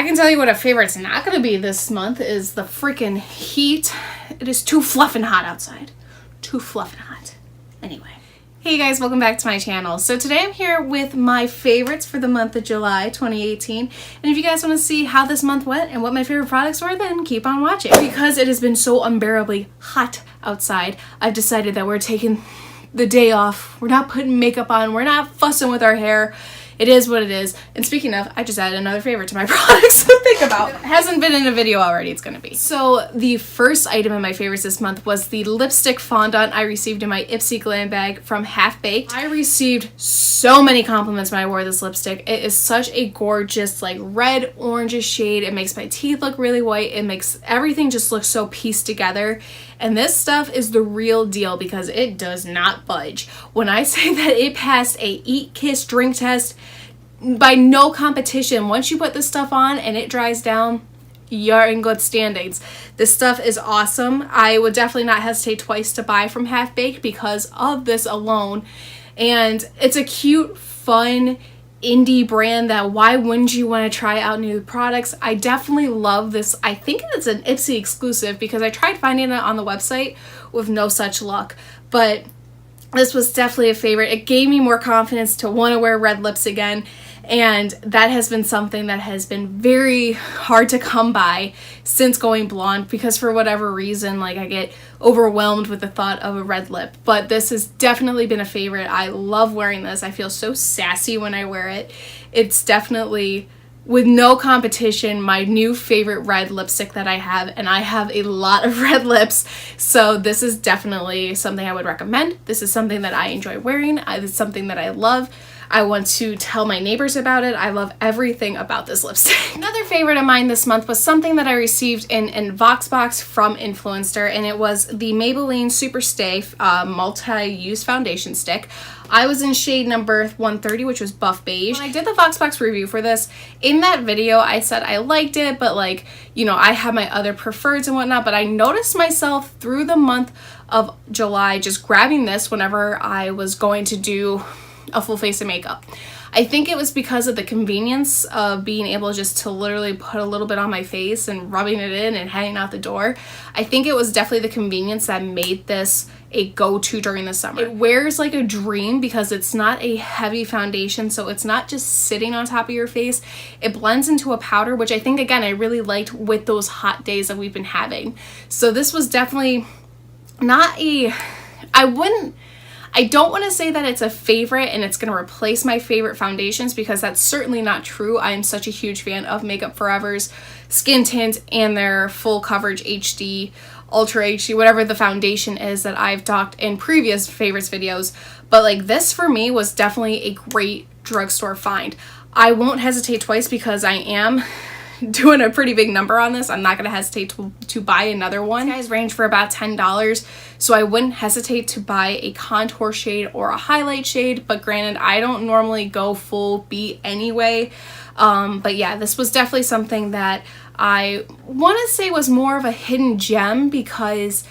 I can tell you what a favorite's not going to be this month is the freaking heat. It is too fluffin' hot outside. Too fluffin' hot. Anyway. Hey guys, welcome back to my channel. So today I'm here with my favorites for the month of July 2018. And if you guys want to see how this month went and what my favorite products were, then keep on watching. Because it has been so unbearably hot outside, I've decided that we're taking the day off. We're not putting makeup on. We're not fussing with our hair. It is what it is. And speaking of, I just added another favorite to my products to think about. It hasn't been in a video already, it's gonna be. So the first item in my favorites this month was the lipstick fondant I received in my Ipsy Glam bag from Half Baked. I received so many compliments when I wore this lipstick. It is such a gorgeous like red orange shade. It makes my teeth look really white. It makes everything just look so pieced together. And this stuff is the real deal because it does not budge. When I say that it passed a eat, kiss, drink test, by no competition, once you put this stuff on and it dries down, you're in good standings. This stuff is awesome. I would definitely not hesitate twice to buy from Half Baked because of this alone. And it's a cute, fun, indie brand that why wouldn't you want to try out new products. I definitely love this. I think it's an Ipsy exclusive because I tried finding it on the website with no such luck, but this was definitely a favorite. It gave me more confidence to want to wear red lips again, and that has been something that has been very hard to come by since going blonde because for whatever reason, like I get overwhelmed with the thought of a red lip. But this has definitely been a favorite. I love wearing this. I feel so sassy when I wear it. It's definitely, with no competition, my new favorite red lipstick that I have, and I have a lot of red lips, so this is definitely something I would recommend. This is something that I enjoy wearing. It's something that I love. I want to tell my neighbors about it. I love everything about this lipstick. Another favorite of mine this month was something that I received in Voxbox from Influencer, and it was the Maybelline Super Stay multi-use foundation stick. I was in shade number 130, which was Buff Beige. When I did the Voxbox review for this, in that video I said I liked it, but like, you know, I have my other preferreds and whatnot, but I noticed myself through the month of July just grabbing this whenever I was going to do a full face of makeup. I think it was because of the convenience of being able just to literally put a little bit on my face and rubbing it in and heading out the door. I think it was definitely the convenience that made this a go-to during the summer. It wears like a dream because it's not a heavy foundation, so it's not just sitting on top of your face. It blends into a powder, which I think, again, I really liked with those hot days that we've been having. So this was definitely not a, I don't want to say that it's a favorite and it's going to replace my favorite foundations because that's certainly not true. I am such a huge fan of Makeup Forever's Skin Tint and their full coverage HD, Ultra HD, whatever the foundation is that I've talked in previous favorites videos. But like this for me was definitely a great drugstore find. I won't hesitate twice because I am doing a pretty big number on this. I'm not going to hesitate to buy another one. These guys range for about $10, so I wouldn't hesitate to buy a contour shade or a highlight shade, but granted, I don't normally go full beat anyway. But yeah, this was definitely something that I want to say was more of a hidden gem because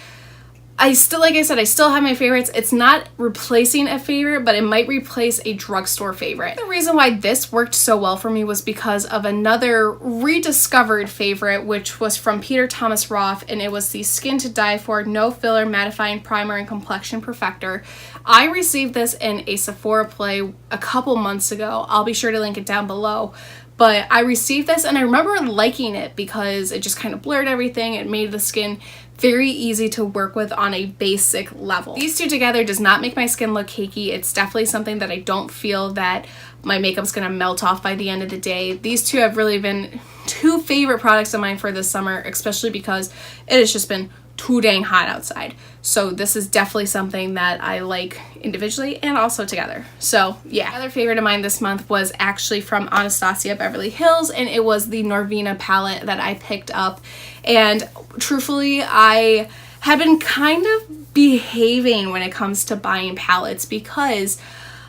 I still, like I said, I still have my favorites. It's not replacing a favorite, but it might replace a drugstore favorite. The reason why this worked so well for me was because of another rediscovered favorite, which was from Peter Thomas Roth, and it was the Skin to Die For No Filler Mattifying Primer and Complexion Perfector. I received this in a Sephora play a couple months ago. I'll be sure to link it down below. But I received this and I remember liking it because it just kind of blurred everything. It made the skin very easy to work with on a basic level. These two together does not make my skin look cakey. It's definitely something that I don't feel that my makeup's gonna melt off by the end of the day. These two have really been two favorite products of mine for this summer, especially because it has just been too dang hot outside. So this is definitely something that I like individually and also together. So yeah. Another favorite of mine this month was actually from Anastasia Beverly Hills, and it was the Norvina palette that I picked up. And truthfully, I have been kind of behaving when it comes to buying palettes because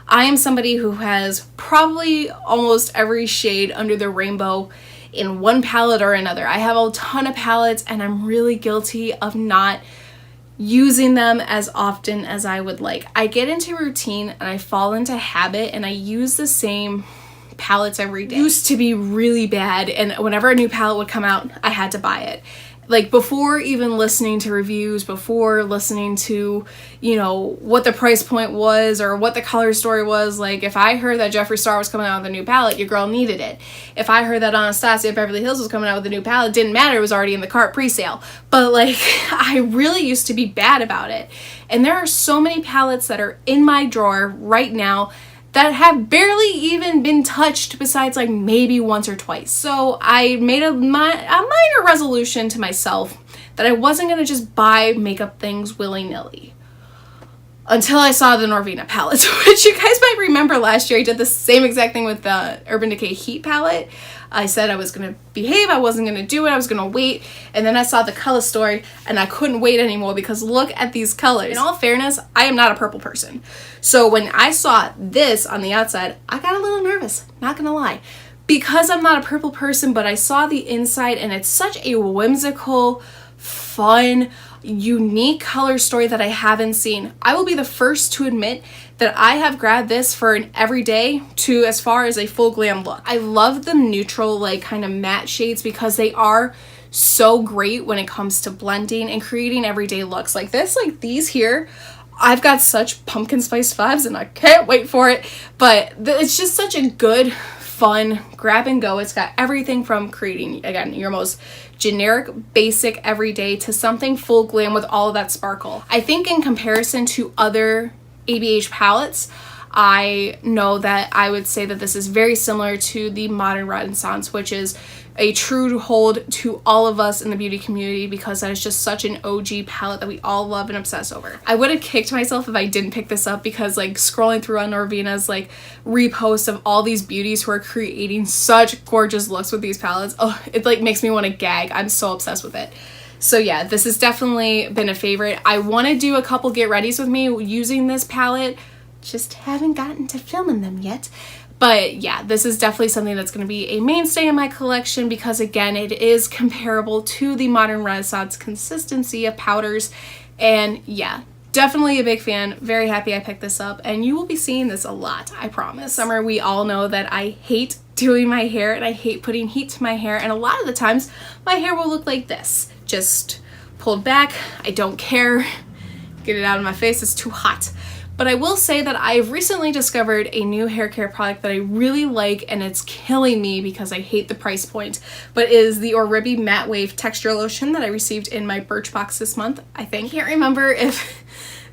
I am somebody who has probably almost every shade under the rainbow in one palette or another. I have a ton of palettes and I'm really guilty of not using them as often as I would like. I get into routine and I fall into habit and I use the same palettes every day. It used to be really bad, and whenever a new palette would come out, I had to buy it. Like, before even listening to reviews, before listening to, you know, what the price point was or what the color story was, like, if I heard that Jeffree Star was coming out with a new palette, your girl needed it. If I heard that Anastasia Beverly Hills was coming out with a new palette, it didn't matter, it was already in the cart pre-sale. But, like, I really used to be bad about it. And there are so many palettes that are in my drawer right now that have barely even been touched, besides like maybe once or twice. So I made a minor resolution to myself that I wasn't gonna just buy makeup things willy-nilly. Until I saw the Norvina palettes, which you guys might remember last year. I did the same exact thing with the Urban Decay Heat palette. I said I was gonna behave, I wasn't gonna do it, I was gonna wait, and then I saw the color story and I couldn't wait anymore because look at these colors. In all fairness, I am not a purple person. So when I saw this on the outside, I got a little nervous, not gonna lie. Because I'm not a purple person, but I saw the inside and it's such a whimsical, fun, unique color story that I haven't seen. I will be the first to admit that I have grabbed this for an everyday to as far as a full glam look. I love the neutral, like, kind of matte shades because they are so great when it comes to blending and creating everyday looks. Like this, like these here, I've got such pumpkin spice vibes and I can't wait for it. But it's just such a good, fun grab and go. It's got everything from creating, again, your most generic, basic, everyday to something full glam with all of that sparkle. I think in comparison to other ABH palettes, I know that I would say that this is very similar to the Modern Renaissance, which is a true hold to all of us in the beauty community because that is just such an OG palette that we all love and obsess over. I would have kicked myself if I didn't pick this up because, like, scrolling through on Norvina's like reposts of all these beauties who are creating such gorgeous looks with these palettes, oh, it like makes me want to gag. I'm so obsessed with it. So yeah, this has definitely been a favorite. I want to do a couple get readies with me using this palette, just haven't gotten to filming them yet. But yeah, this is definitely something that's going to be a mainstay in my collection because, again, it is comparable to the Modern Renaissance consistency of powders. And yeah, definitely a big fan. Very happy I picked this up, and you will be seeing this a lot, I promise. Summer, we all know that I hate doing my hair and I hate putting heat to my hair, and a lot of the times my hair will look like this, just pulled back. I don't care. Get it out of my face, it's too hot. But I will say that I've recently discovered a new hair care product that I really like, and it's killing me because I hate the price point, but is the Oribe Matte Wave Texture Lotion that I received in my Birchbox this month, I think. Can't remember if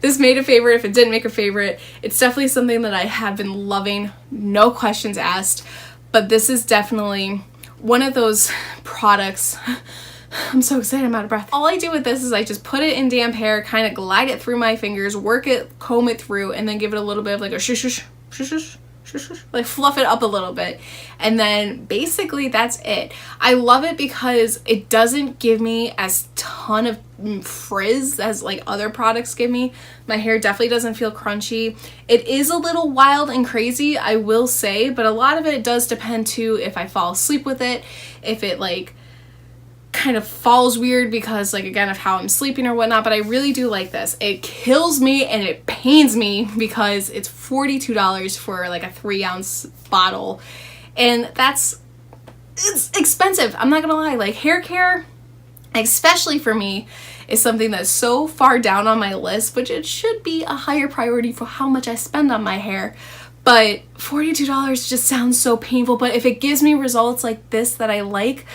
this made a favorite, if it didn't make a favorite. It's definitely something that I have been loving, no questions asked, but this is definitely one of those products. I'm so excited, I'm out of breath. All I do with this is I just put it in damp hair, kind of glide it through my fingers, work it, comb it through, and then give it a little bit of like a shush, shush, shush, shush, shush, shush, like fluff it up a little bit. And then basically that's it. I love it because it doesn't give me as ton of frizz as like other products give me. My hair definitely doesn't feel crunchy. It is a little wild and crazy, I will say, but a lot of it does depend too if I fall asleep with it, if it like kind of falls weird because, like, again, of how I'm sleeping or whatnot. But I really do like this. It kills me and it pains me because it's $42 for like a 3-ounce bottle, and it's expensive. I'm not gonna lie. Like, hair care, especially for me, is something that's so far down on my list, which it should be a higher priority for how much I spend on my hair. But $42 just sounds so painful. But if it gives me results like this that I like,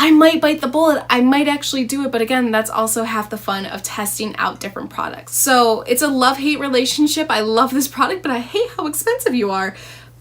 I might bite the bullet. I might actually do it. But again, that's also half the fun of testing out different products. So it's a love-hate relationship. I love this product, but I hate how expensive you are.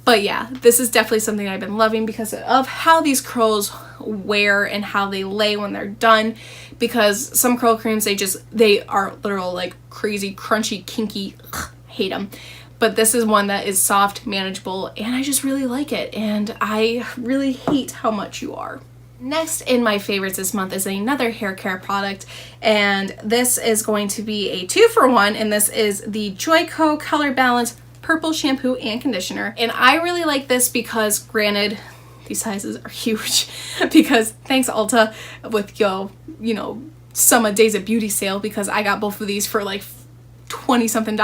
But yeah, this is definitely something I've been loving because of how these curls wear and how they lay when they're done. Because some curl creams, they are literal like crazy, crunchy, kinky. Ugh, hate them. But this is one that is soft, manageable, and I just really like it. And I really hate how much you are. Next in my favorites this month is another hair care product, and this is going to be a 2-for-1, and this is the Joico Color Balance Purple Shampoo and Conditioner. And I really like this because, granted, these sizes are huge because thanks Ulta with your, you know, Summer Days of Beauty sale, because I got both of these for like $20-something.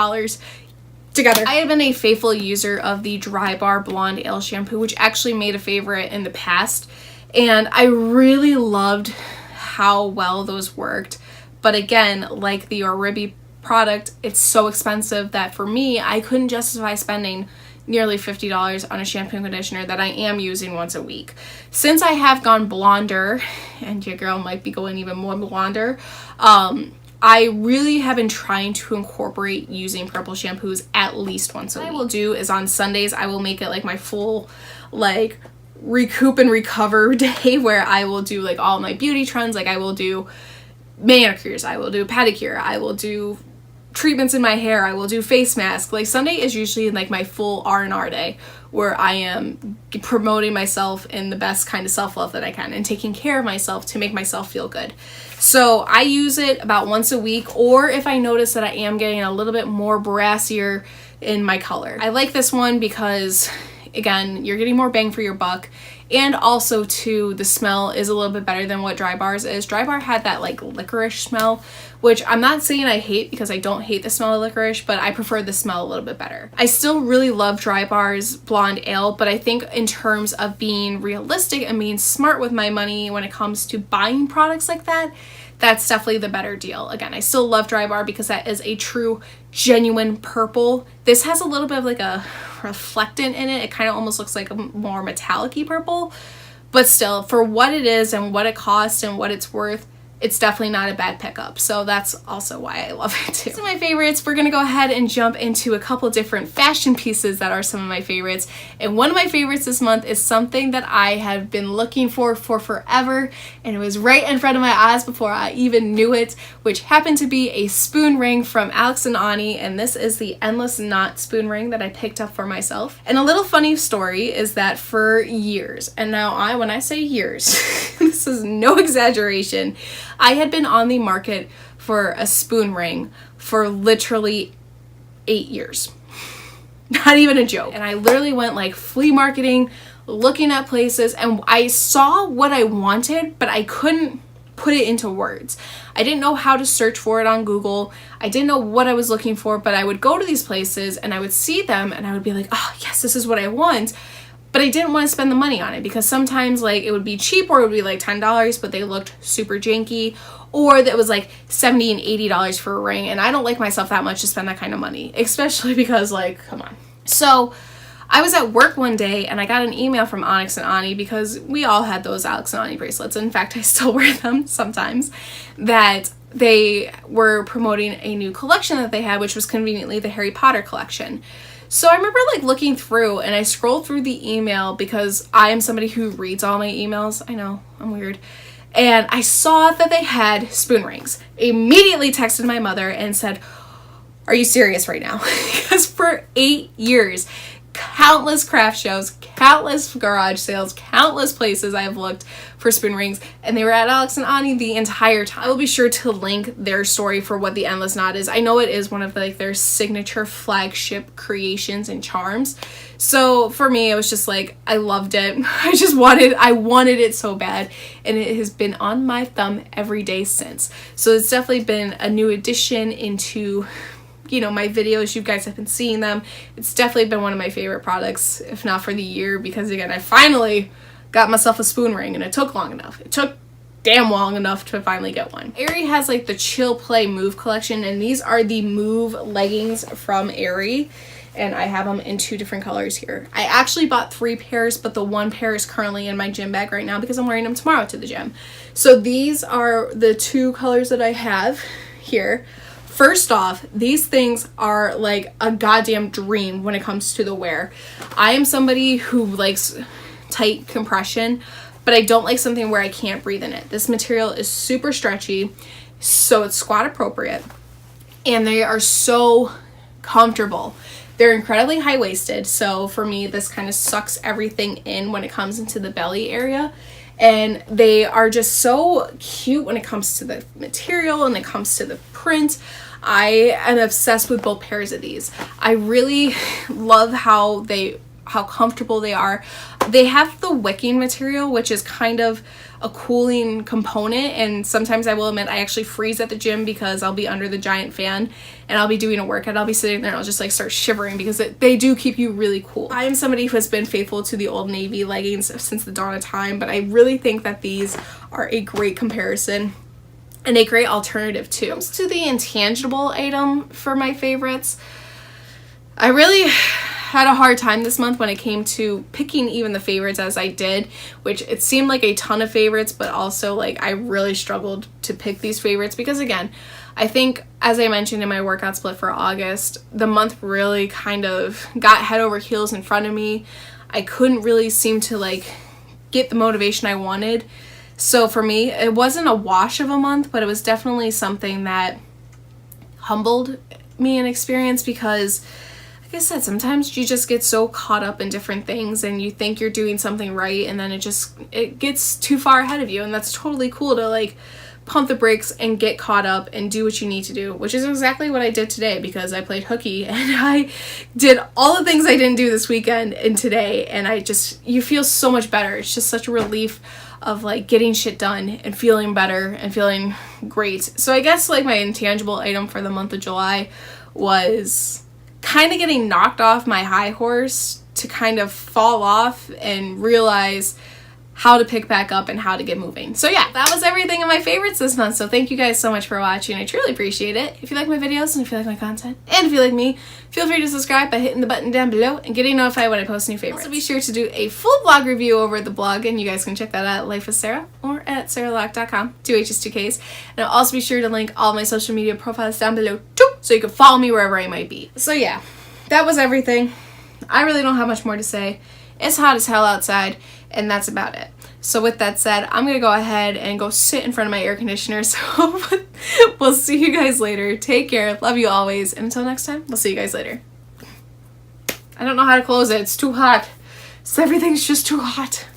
together. I have been a faithful user of the Dry Bar Blonde Ale shampoo, which actually made a favorite in the past, and I really loved how well those worked. But again, like the Oribe product, it's so expensive that for me, I couldn't justify spending nearly $50 on a shampoo and conditioner that I am using once a week. Since I have gone blonder, and your girl might be going even more blonder, I really have been trying to incorporate using purple shampoos at least once a week. What I will do is on Sundays, I will make it like my full, like, recoup and recover day where I will do like all my beauty trends. Like I will do manicures, I will do pedicure, I will do treatments in my hair, I will do face masks. Like Sunday is usually like my full R&R day where I am promoting myself in the best kind of self-love that I can and taking care of myself to make myself feel good. So I use it about once a week, or if I notice that I am getting a little bit more brassier in my color. I like this one because, again, you're getting more bang for your buck, and also too, the smell is a little bit better than what Dry Bar's is. Dry Bar had that like licorice smell, which I'm not saying I hate because I don't hate the smell of licorice, but I prefer the smell a little bit better. I still really love Dry Bar's Blonde Ale, but I think in terms of being realistic and being smart with my money when it comes to buying products like that, that's definitely the better deal. Again, I still love Dry Bar because that is a true, genuine purple. This has a little bit of like a reflectant in it. It kind of almost looks like a more metallic-y purple, but still, for what it is and what it costs and what it's worth, it's definitely not a bad pickup. So that's also why I love it too. So my favorites, we're gonna go ahead and jump into a couple different fashion pieces that are some of my favorites. And one of my favorites this month is something that I have been looking for forever, and it was right in front of my eyes before I even knew it, which happened to be a spoon ring from Alex and Ani, and this is the Endless Knot spoon ring that I picked up for myself. And a little funny story is that for years, and now when I say years, this is no exaggeration, I had been on the market for a spoon ring for literally 8 years. Not even a joke. And I literally went like flea marketing, looking at places, and I saw what I wanted, but I couldn't put it into words. I didn't know how to search for it on Google. I didn't know what I was looking for, but I would go to these places and I would see them and I would be like, oh yes, this is what I want. But I didn't want to spend the money on it because sometimes like it would be cheap or it would be like $10, but they looked super janky, or that was like $70 and $80 for a ring. And I don't like myself that much to spend that kind of money, especially because like, come on. So I was at work one day and I got an email from Alex and Ani, because we all had those Alex and Ani bracelets. In fact, I still wear them sometimes, that they were promoting a new collection that they had, which was conveniently the Harry Potter collection. So I remember like looking through, and I scrolled through the email because I am somebody who reads all my emails. I know, I'm weird. And I saw that they had spoon rings. Immediately texted my mother and said, are you serious right now? Because for 8 years, countless craft shows, countless garage sales, countless places I have looked for spoon rings, and they were at Alex and Ani the entire time. I will be sure to link their story for what the Endless Knot is. I know it is one of like their signature flagship creations and charms. So for me, it was just like, I loved it. I wanted it so bad, and it has been on my thumb every day since. So it's definitely been a new addition into, you know, my videos. You guys have been seeing them. It's definitely been one of my favorite products, if not for the year, because again, I finally got myself a spoon ring, and it took long enough. It took damn long enough to finally get one. Aerie has like the Chill Play Move collection, and these are the Move leggings from Aerie, and I have them in 2 different colors here. I actually bought 3 pairs, but the 1 pair is currently in my gym bag right now because I'm wearing them tomorrow to the gym. So these are the 2 colors that I have here. First off, these things are like a goddamn dream when it comes to the wear. I am somebody who likes tight compression, but I don't like something where I can't breathe in it. This material is super stretchy, so it's squat appropriate, and they are so comfortable. They're incredibly high-waisted, so for me, this kind of sucks everything in when it comes into the belly area. And they are just so cute when it comes to the material and it comes to the print. I am obsessed with both pairs of these. I really love how comfortable they are. They have the wicking material, which is kind of a cooling component, and sometimes I will admit I actually freeze at the gym because I'll be under the giant fan and I'll be doing a workout. I'll be sitting there and I'll just like start shivering because they do keep you really cool. I am somebody who has been faithful to the Old Navy leggings since the dawn of time, but I really think that these are a great comparison and a great alternative too. When it comes to the intangible item for my favorites, I really had a hard time this month when it came to picking even the favorites as I did, which it seemed like a ton of favorites, but also like I really struggled to pick these favorites because, again, I think, as I mentioned in my workout split for August, the month really kind of got head over heels in front of me. I couldn't really seem to like get the motivation I wanted. So for me, it wasn't a wash of a month, but it was definitely something that humbled me in experience because, like I said, sometimes you just get so caught up in different things and you think you're doing something right, and then it gets too far ahead of you, and that's totally cool to like pump the brakes and get caught up and do what you need to do, which is exactly what I did today because I played hooky and I did all the things I didn't do this weekend and today, and you feel so much better. It's just such a relief of like getting shit done and feeling better and feeling great. So I guess like my intangible item for the month of July was kind of getting knocked off my high horse to kind of fall off and realize how to pick back up and how to get moving. So yeah, that was everything in my favorites this month. So thank you guys so much for watching. I truly appreciate it. If you like my videos and if you like my content and if you like me, feel free to subscribe by hitting the button down below and getting notified when I post new favorites. Also be sure to do a full blog review over at the blog, and you guys can check that out at Life with Sarah or at sarahlock.com, 2 H's, 2 K's. And I'll also be sure to link all my social media profiles down below too, so you can follow me wherever I might be. So yeah, that was everything. I really don't have much more to say. It's hot as hell outside, and that's about it. So with that said, I'm going to go ahead and go sit in front of my air conditioner. So we'll see you guys later. Take care. Love you always. And until next time, we'll see you guys later. I don't know how to close it. It's too hot. So everything's just too hot.